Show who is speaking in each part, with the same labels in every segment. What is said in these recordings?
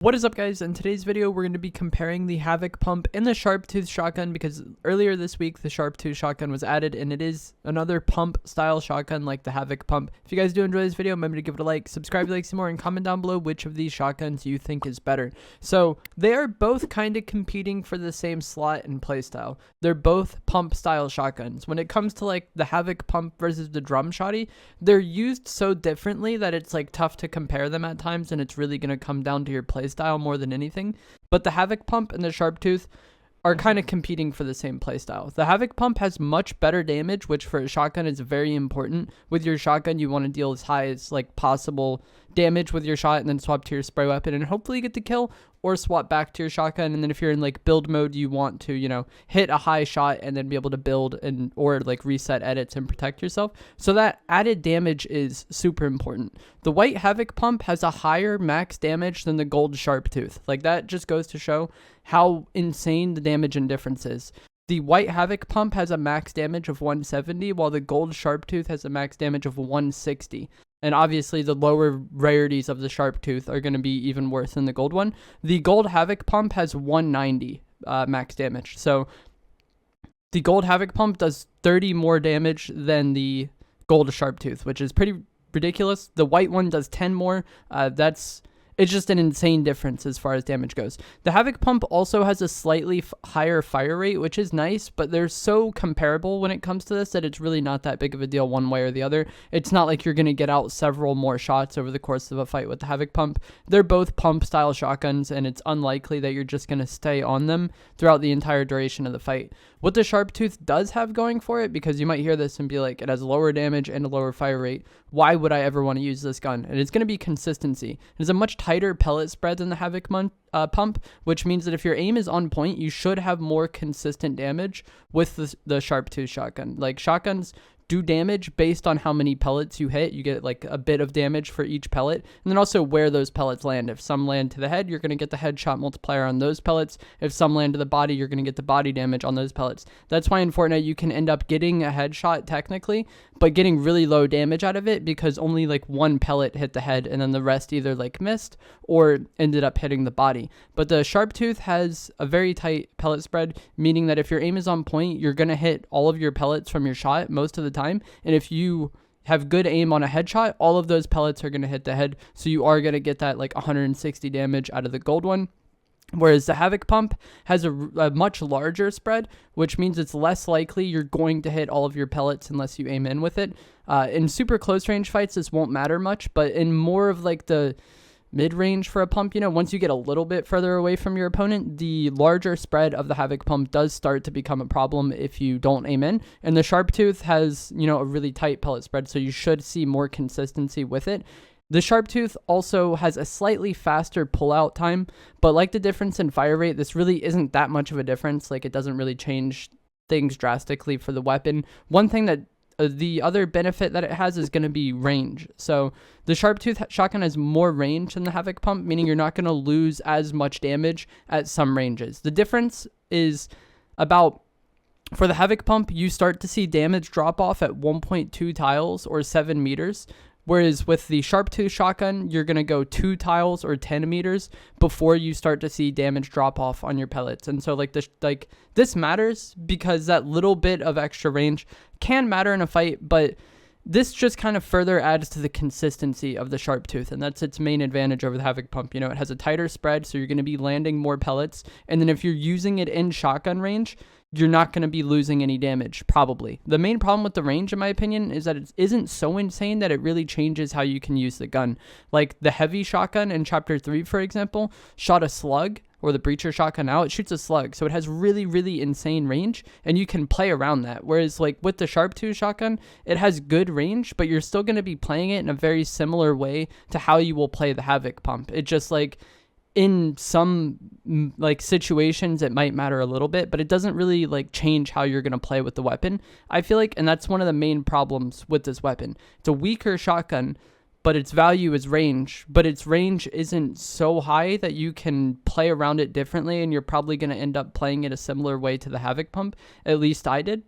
Speaker 1: What is up, guys? In today's video, we're going to be comparing the Havoc Pump and the Sharp Tooth shotgun, because earlier this week the Sharp Tooth shotgun was added, and it is another pump style shotgun like the Havoc Pump. If you guys do enjoy this video, remember to give it a like, subscribe to like some more, and comment down below which of these shotguns you think is better. So they are both kind of competing for the same slot and playstyle. They're both pump style shotguns. When it comes to like the Havoc Pump versus the drum shotty, they're used so differently that it's like tough to compare them at times, and it's really going to come down to your playstyle more than anything. But the Havoc Pump and the Sharp Tooth are kind of competing for the same playstyle. The Havoc Pump has much better damage, which for a shotgun is very important. With your shotgun, you want to deal as high as like possible damage with your shot, and then swap to your spray weapon and hopefully get the kill, or swap back to your shotgun. And then if you're in like build mode, you want to, hit a high shot and then be able to build and or like reset edits and protect yourself. So that added damage is super important. The white Havoc Pump has a higher max damage than the gold Sharp Tooth. Like that just goes to show how insane the damage and difference is. The white Havoc Pump has a max damage of 170, while the gold Sharp Tooth has a max damage of 160. And obviously the lower rarities of the Sharp Tooth are going to be even worse than the gold one. The gold Havoc Pump has 190 max damage. So the gold Havoc Pump does 30 more damage than the gold Sharp Tooth, which is pretty ridiculous. The white one does 10 more. It's just an insane difference as far as damage goes. The Havoc Pump also has a slightly higher fire rate, which is nice, but they're so comparable when it comes to this that it's really not that big of a deal one way or the other. It's not like you're going to get out several more shots over the course of a fight with the Havoc Pump. They're both pump style shotguns, and it's unlikely that you're just going to stay on them throughout the entire duration of the fight. What the Sharp Tooth does have going for it, because you might hear this and be like, it has lower damage and a lower fire rate. Why would I ever want to use this gun? And it's going to be consistency. It is a much tighter pellet spread than the Havoc Pump, which means that if your aim is on point, you should have more consistent damage with the Sharp Tooth shotgun. Like shotguns do damage based on how many pellets you hit. You get like a bit of damage for each pellet, and then also where those pellets land. If some land to the head, you're going to get the headshot multiplier on those pellets. If some land to the body, you're going to get the body damage on those pellets. That's why in Fortnite you can end up getting a headshot technically, but getting really low damage out of it because only like one pellet hit the head, and then the rest either like missed or ended up hitting the body. But the Sharp Tooth has a very tight pellet spread, meaning that if your aim is on point, you're going to hit all of your pellets from your shot most of the time. And if you have good aim on a headshot, all of those pellets are going to hit the head. So you are going to get that like 160 damage out of the gold one. Whereas the Havoc Pump has a much larger spread, which means it's less likely you're going to hit all of your pellets unless you aim in with it. In super close range fights, this won't matter much, but in more of like the mid-range for a pump, once you get a little bit further away from your opponent, the larger spread of the Havoc Pump does start to become a problem if you don't aim in. And the Sharp Tooth has, a really tight pellet spread, so you should see more consistency with it. The Sharp Tooth also has a slightly faster pullout time, but like the difference in fire rate, this really isn't that much of a difference. Like it doesn't really change things drastically for the weapon. One thing that the other benefit that it has is going to be range. So the Sharp Tooth shotgun has more range than the Havoc Pump, meaning you're not going to lose as much damage at some ranges. The difference is about, for the Havoc Pump, you start to see damage drop off at 1.2 tiles or 7 meters. Whereas with the Sharp Tooth shotgun, you're going to go 2 tiles or 10 meters before you start to see damage drop off on your pellets. And so this matters because that little bit of extra range can matter in a fight, but this just kind of further adds to the consistency of the Sharp Tooth, and that's its main advantage over the Havoc Pump. It has a tighter spread, so you're going to be landing more pellets, and then if you're using it in shotgun range, you're not going to be losing any damage, probably. The main problem with the range, in my opinion, is that it isn't so insane that it really changes how you can use the gun. Like the heavy shotgun in Chapter 3, for example, shot a slug, or the breacher shotgun now, it shoots a slug. So it has really, really insane range, and you can play around that. Whereas like with the Sharp Tooth shotgun, it has good range, but you're still going to be playing it in a very similar way to how you will play the Havoc Pump. It just like, in some like situations it might matter a little bit, but it doesn't really like change how you're going to play with the weapon, I feel like. And that's one of the main problems with this weapon. It's a weaker shotgun, but its value is range, but its range isn't so high that you can play around it differently, and you're probably going to end up playing it a similar way to the Havoc Pump. At least I did.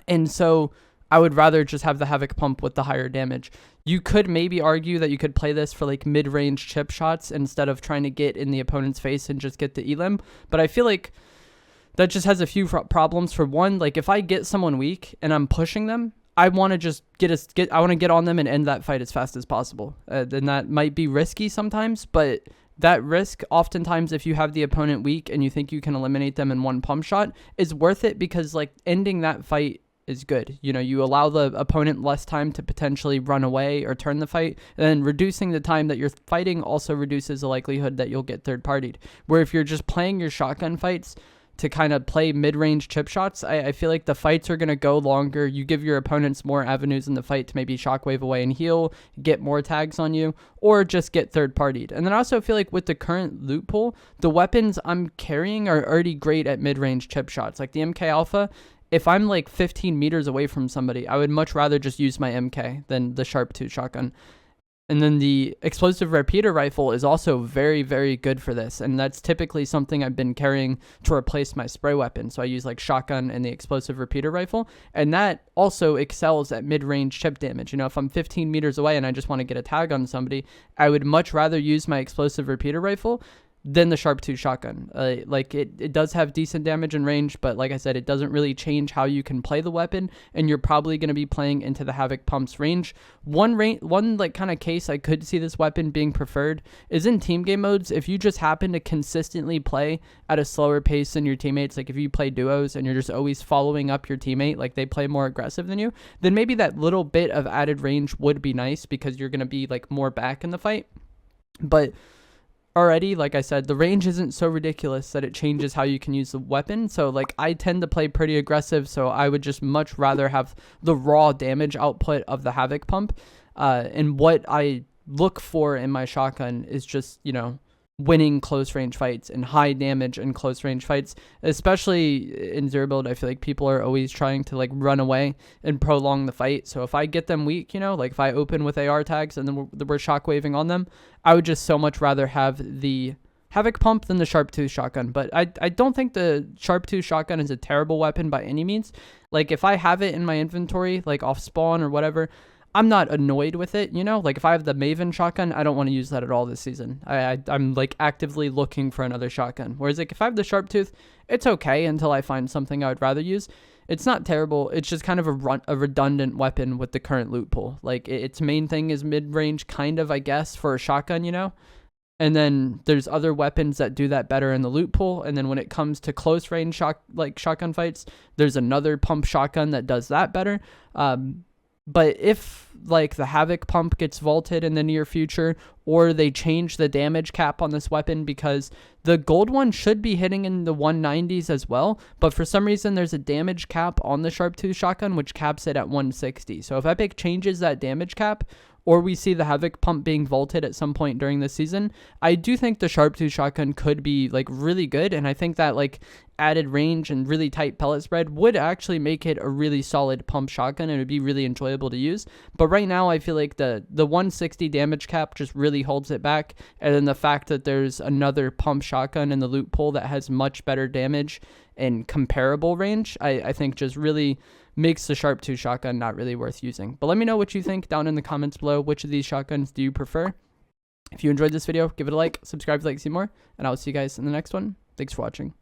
Speaker 1: And so I would rather just have the Havoc Pump with the higher damage. You could maybe argue that you could play this for like mid-range chip shots instead of trying to get in the opponent's face and just get the elim. But I feel like that just has a few problems. For one, like if I get someone weak and I'm pushing them, I want to just I want to get on them and end that fight as fast as possible. Then that might be risky sometimes, but that risk, oftentimes, if you have the opponent weak and you think you can eliminate them in one pump shot, is worth it because like ending that fight is good. You know, you allow the opponent less time to potentially run away or turn the fight, and then reducing the time that you're fighting also reduces the likelihood that you'll get third partied. Where if you're just playing your shotgun fights to kind of play mid-range chip shots, I feel like the fights are going to go longer. You give your opponents more avenues in the fight to maybe shockwave away and heal, get more tags on you, or just get third-partied. And then I also feel like with the current loot pool, the weapons I'm carrying are already great at mid-range chip shots. Like the MK Alpha, if I'm like 15 meters away from somebody, I would much rather just use my MK than the Sharp 2 shotgun. And then the explosive repeater rifle is also very, very good for this. And that's typically something I've been carrying to replace my spray weapon. So I use like shotgun and the explosive repeater rifle. And that also excels at mid-range chip damage. You know, if I'm 15 meters away and I just want to get a tag on somebody, I would much rather use my explosive repeater rifle than the Sharp 2 shotgun. Like it does have decent damage and range, but like I said, it doesn't really change how you can play the weapon, and you're probably going to be playing into the Havoc Pump's range. One like kind of case I could see this weapon being preferred is in team game modes. If you just happen to consistently play at a slower pace than your teammates, like if you play duos and you're just always following up your teammate, like they play more aggressive than you, then maybe that little bit of added range would be nice because you're going to be like more back in the fight. But already, like I said, the range isn't so ridiculous that it changes how you can use the weapon. So like I tend to play pretty aggressive, so I would just much rather have the raw damage output of the Havoc Pump. And what I look for in my shotgun is just, you know, winning close range fights and high damage in close range fights, especially in zero build. I feel like people are always trying to like run away and prolong the fight. So if I get them weak, you know, like if I open with AR tags and then we're shockwaving on them, I would just so much rather have the Havoc Pump than the Sharp 2 shotgun. But I don't think the Sharp 2 shotgun is a terrible weapon by any means. Like if I have it in my inventory, like off spawn or whatever, I'm not annoyed with it, you know? Like, if I have the Maven shotgun, I don't want to use that at all this season. I'm, like, actively looking for another shotgun. Whereas, like, if I have the Sharp Tooth, it's okay until I find something I would rather use. It's not terrible. It's just kind of a redundant weapon with the current loot pool. Like, its main thing is mid-range, kind of, I guess, for a shotgun, you know? And then there's other weapons that do that better in the loot pool. And then when it comes to close range shotgun fights, there's another pump shotgun that does that better. But if like the Havoc Pump gets vaulted in the near future, or they change the damage cap on this weapon, because the gold one should be hitting in the 190s as well, but for some reason there's a damage cap on the Sharp 2 shotgun which caps it at 160. So if Epic changes that damage cap, or we see the Havoc Pump being vaulted at some point during this season, I do think the Sharp 2 shotgun could be like really good, and I think that like added range and really tight pellet spread would actually make it a really solid pump shotgun, and it would be really enjoyable to use. But right now I feel like the 160 damage cap just really holds it back, and then the fact that there's another pump shotgun in the loot pool that has much better damage and comparable range, I think just really makes the Sharp 2 shotgun not really worth using. But let me know what you think down in the comments below. Which of these shotguns do you prefer? If you enjoyed this video, give it a like, subscribe if you'd like to see more, and I'll see you guys in the next one. Thanks for watching.